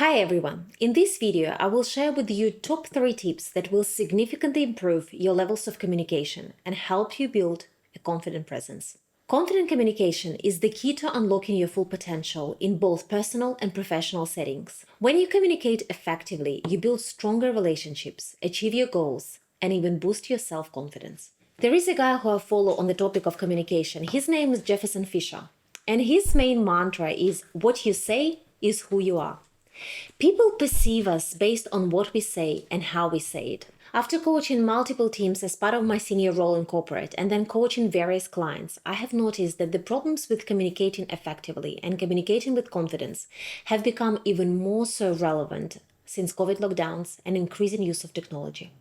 Hi everyone! In this video, I will share with you top 3 tips that will significantly improve your levels of communication and help you build a confident presence. Confident communication is the key to unlocking your full potential in both personal and professional settings. When you communicate effectively, you build stronger relationships, achieve your goals, and even boost your self-confidence. There is a guy who I follow on the topic of communication. His name is Jefferson Fisher, and his main mantra is, "What you say is who you are." People perceive us based on what we say and how we say it. After coaching multiple teams as part of my senior role in corporate and then coaching various clients, I have noticed that the problems with communicating effectively and communicating with confidence have become even more so relevant since COVID lockdowns and increasing use of technology.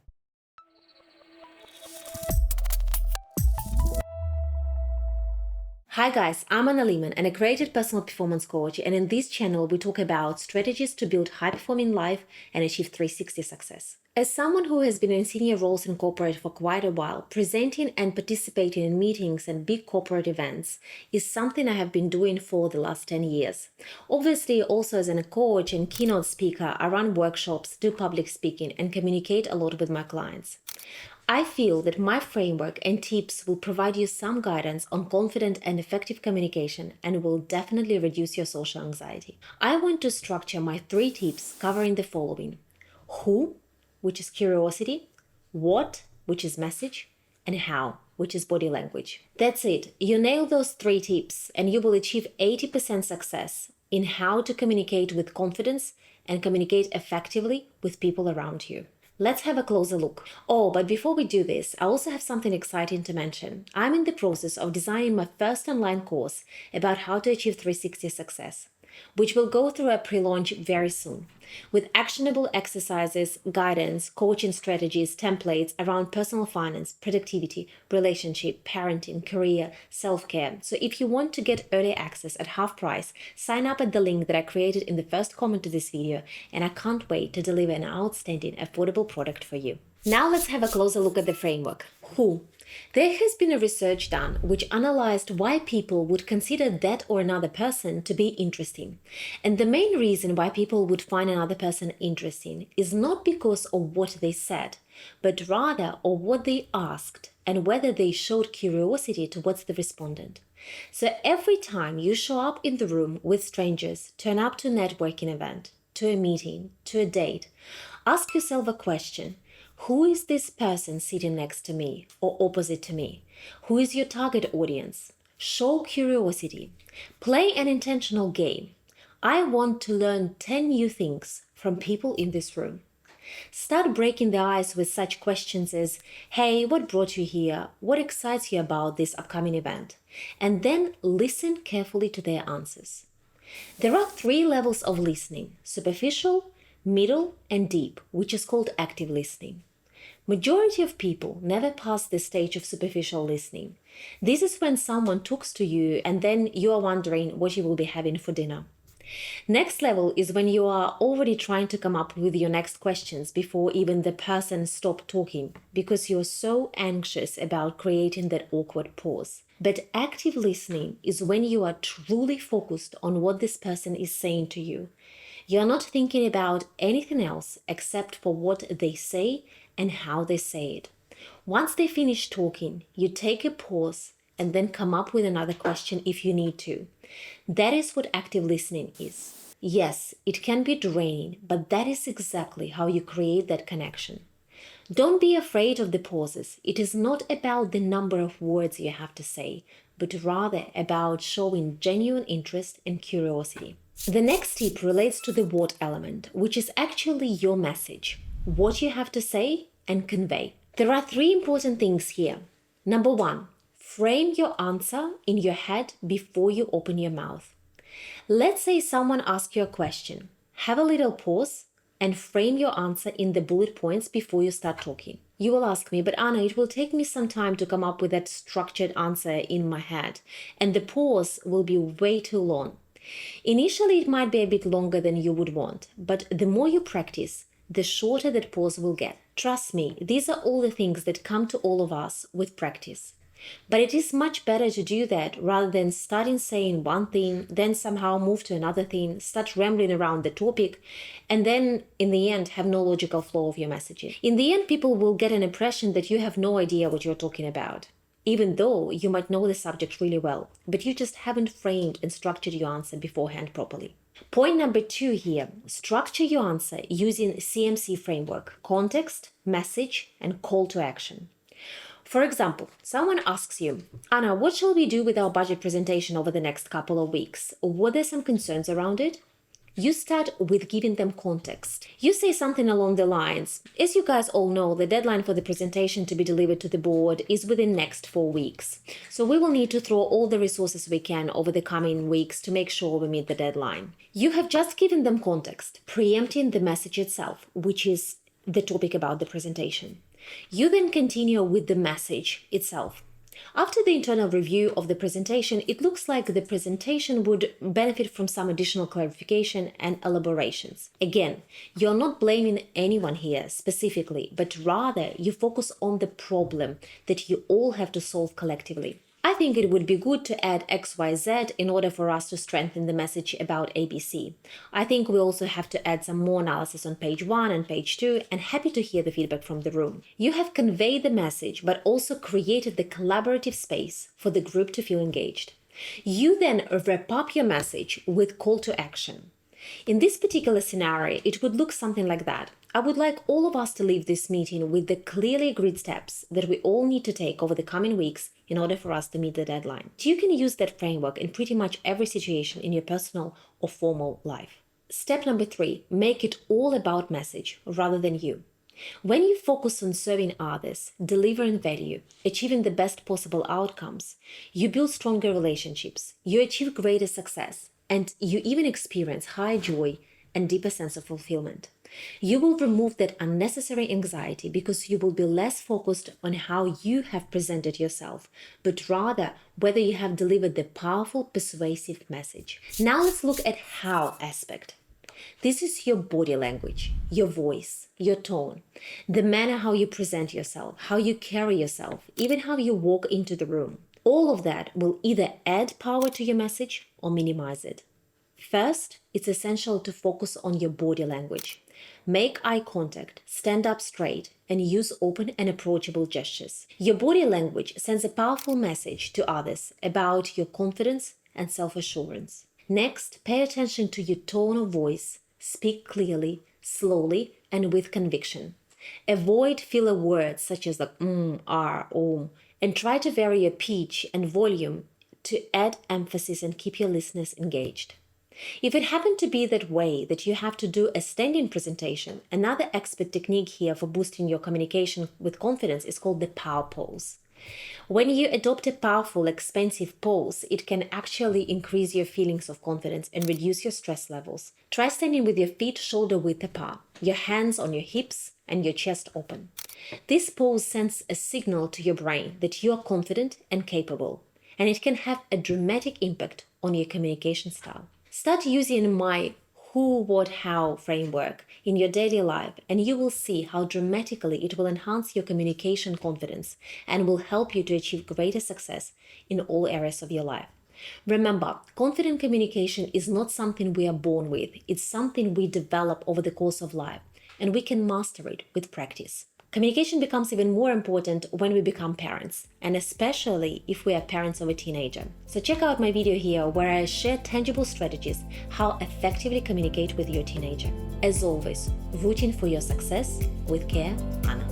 Hi guys, I'm Anna Lehman, an accredited personal performance coach, and in this channel we talk about strategies to build high-performing life and achieve 360 success. As someone who has been in senior roles in corporate for quite a while, presenting and participating in meetings and big corporate events is something I have been doing for the last 10 years. Obviously, also as a coach and keynote speaker, I run workshops, do public speaking, and communicate a lot with my clients. I feel that my framework and tips will provide you some guidance on confident and effective communication and will definitely reduce your social anxiety. I want to structure my 3 tips covering the following: who, which is curiosity, what, which is message, and how, which is body language. That's it. You nail those 3 tips and you will achieve 80% success in how to communicate with confidence and communicate effectively with people around you. Let's have a closer look. Oh, but before we do this, I also have something exciting to mention. I'm in the process of designing my first online course about how to achieve 360 success, which will go through a pre-launch very soon, with actionable exercises, guidance, coaching strategies, templates around personal finance, productivity, relationship, parenting, career, self-care. So if you want to get early access at half price, sign up at the link that I created in the first comment to this video, and I can't wait to deliver an outstanding, affordable product for you. Now let's have a closer look at the framework. Who? There has been a research done which analyzed why people would consider that or another person to be interesting. And the main reason why people would find another person interesting is not because of what they said, but rather of what they asked and whether they showed curiosity towards the respondent. So every time you show up in the room with strangers, turn up to a networking event, to a meeting, to a date, ask yourself a question. Who is this person sitting next to me or opposite to me? Who is your target audience? Show curiosity. Play an intentional game. I want to learn 10 new things from people in this room. Start breaking the ice with such questions as, hey, what brought you here? What excites you about this upcoming event? And then listen carefully to their answers. There are 3 levels of listening: superficial, middle, and deep, which is called active listening. Majority of people never pass the stage of superficial listening. This is when someone talks to you and then you are wondering what you will be having for dinner. Next level is when you are already trying to come up with your next questions before even the person stops talking because you're so anxious about creating that awkward pause. But active listening is when you are truly focused on what this person is saying to you. You're not thinking about anything else except for what they say and how they say it. Once they finish talking, you take a pause and then come up with another question if you need to. That is what active listening is. Yes, it can be draining, but that is exactly how you create that connection. Don't be afraid of the pauses. It is not about the number of words you have to say, but rather about showing genuine interest and curiosity. The next tip relates to the what element, which is actually your message, what you have to say and convey. There are 3 important things here. Number 1, frame your answer in your head before you open your mouth. Let's say someone asks you a question. Have a little pause and frame your answer in the bullet points before you start talking. You will ask me, but Anna, it will take me some time to come up with that structured answer in my head, and the pause will be way too long. Initially, it might be a bit longer than you would want, but the more you practice, the shorter that pause will get. Trust me, these are all the things that come to all of us with practice. But it is much better to do that rather than starting saying one thing, then somehow move to another thing, start rambling around the topic, and then in the end have no logical flow of your messaging. In the end, people will get an impression that you have no idea what you're talking about, even though you might know the subject really well, but you just haven't framed and structured your answer beforehand properly. Point number 2 here, structure your answer using CMC Framework: context, message, and call to action. For example, someone asks you, Anna, what shall we do with our budget presentation over the next couple of weeks? Were there some concerns around it? You start with giving them context. You say something along the lines, as you guys all know, the deadline for the presentation to be delivered to the board is within next 4 weeks. So we will need to throw all the resources we can over the coming weeks to make sure we meet the deadline. You have just given them context, preempting the message itself, which is the topic about the presentation. You then continue with the message itself. After the internal review of the presentation, it looks like the presentation would benefit from some additional clarification and elaborations. Again, you're not blaming anyone here specifically, but rather you focus on the problem that you all have to solve collectively. I think it would be good to add XYZ in order for us to strengthen the message about ABC. I think we also have to add some more analysis on page 1 and page 2, and happy to hear the feedback from the room. You have conveyed the message, but also created the collaborative space for the group to feel engaged. You then wrap up your message with call to action. In this particular scenario, it would look something like that. I would like all of us to leave this meeting with the clearly agreed steps that we all need to take over the coming weeks in order for us to meet the deadline. You can use that framework in pretty much every situation in your personal or formal life. Step number 3, make it all about message rather than you. When you focus on serving others, delivering value, achieving the best possible outcomes, you build stronger relationships, you achieve greater success, and you even experience higher joy and deeper sense of fulfillment. You will remove that unnecessary anxiety because you will be less focused on how you have presented yourself, but rather whether you have delivered the powerful, persuasive message. Now let's look at how aspect. This is your body language, your voice, your tone, the manner how you present yourself, how you carry yourself, even how you walk into the room. All of that will either add power to your message or minimize it. First, it's essential to focus on your body language. Make eye contact, stand up straight, and use open and approachable gestures. Your body language sends a powerful message to others about your confidence and self-assurance. Next, pay attention to your tone of voice. Speak clearly, slowly, and with conviction. Avoid filler words such as the and try to vary your pitch and volume to add emphasis and keep your listeners engaged. If it happened to be that way that you have to do a standing presentation, another expert technique here for boosting your communication with confidence is called the power pose. When you adopt a powerful, expansive pose, it can actually increase your feelings of confidence and reduce your stress levels. Try standing with your feet shoulder width apart, your hands on your hips, and your chest open. This pose sends a signal to your brain that you are confident and capable, and it can have a dramatic impact on your communication style. Start using my who, what, how framework in your daily life, and you will see how dramatically it will enhance your communication confidence and will help you to achieve greater success in all areas of your life. Remember, confident communication is not something we are born with. It's something we develop over the course of life, and we can master it with practice. Communication becomes even more important when we become parents, and especially if we are parents of a teenager. So check out my video here where I share tangible strategies how effectively communicate with your teenager. As always, rooting for your success with care, Anna.